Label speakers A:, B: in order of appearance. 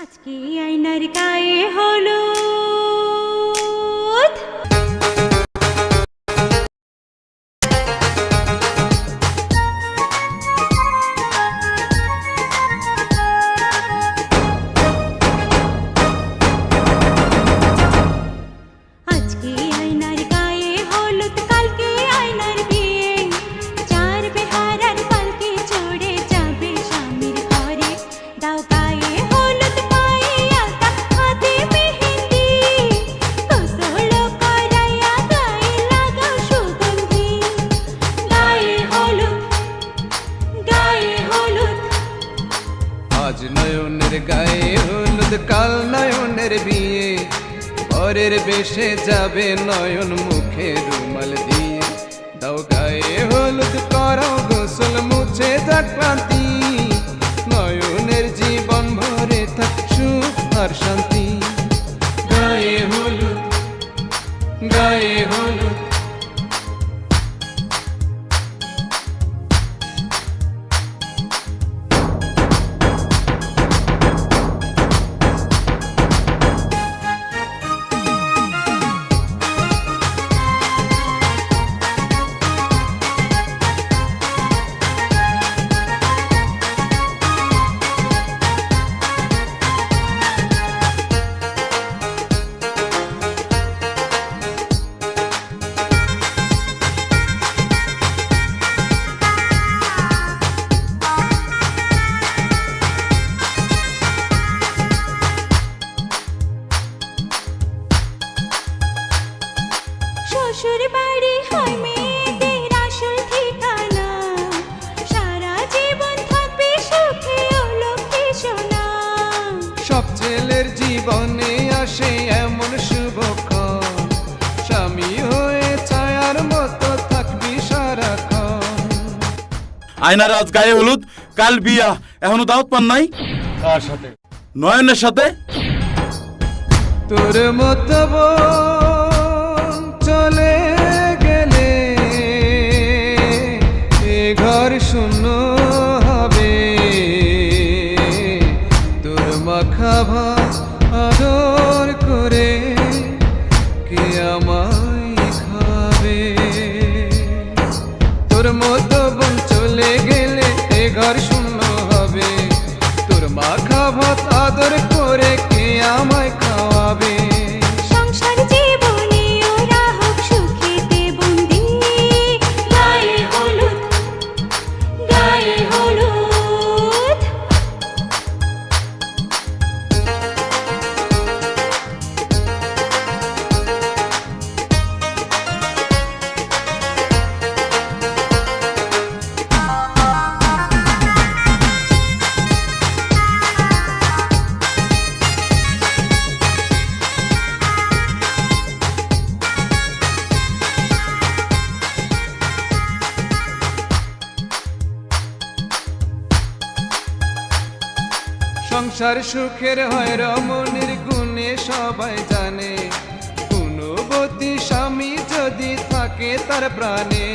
A: আজকে আয়নার গায়ে হলুদ, আজকে আয়নার গায়ে হলুদ, কালকে আয়নার বিয়ে। চার বেহারার পালকি চড়ে যাবে স্বামীর ঘরে। দাও গায়ে হলুদ, পায়ে আলতা, হাতে মেহেন্দি। গোসল করাইয়া গায়ে লাগাও সুগন্ধি। গায়ে হলুদ, গায়ে হলুদ।
B: আজ নয়নের গায়ে হলুদ, কাল নয়নের বিয়ে। পরের বেশে যাবে নয়ন, মুখে রুমাল দিয়ে। দাও গায়ে হলুদ, করো গোসল, মুছে যাক ক্লান্তি। নয়নের জীবন ভরে থাক সুখ আর শান্তি। গায়ে হলুদ, গায়ে হলুদ।
A: শ্বশুর বাড়ি হয় মেয়েদের আসল ঠিকানা। সারা জীবন থাকবে সুখে ও লক্ষ্মী সোনা।
B: সব ছেলের জীবনে আসে এমন শুভক্ষণ, স্বামী হয়ে ছায়ার মতো থাকবি সারাক্ষণ।
C: আয়নার আজ গায়ে হলুদ, কাল বিয়া, এখনো দাওয়াত পান নাই?
D: কার সাথে?
C: নয়নের সাথে।
B: তোর মতো বোন চলে গেলে এ ঘর শূন্য হবে। তোর মাখা ভাত আদর করে কে আমায় খাবে? তোর মতো বোন চলে গেলে এ ঘর শূন্য হবে। তোর মাখা ভাত আদর করে কে আমায় খাওয়াবে?
A: সংসার জীবনে ওরা হোক সুখেতে বন্দি। গায়ে হলুদ, গায়ে হলুদ।
B: সংসার সুখের হয় রমণীর গুণে সবাই জানে। গুণবতী স্বামী যদি থাকে তার প্রাণে।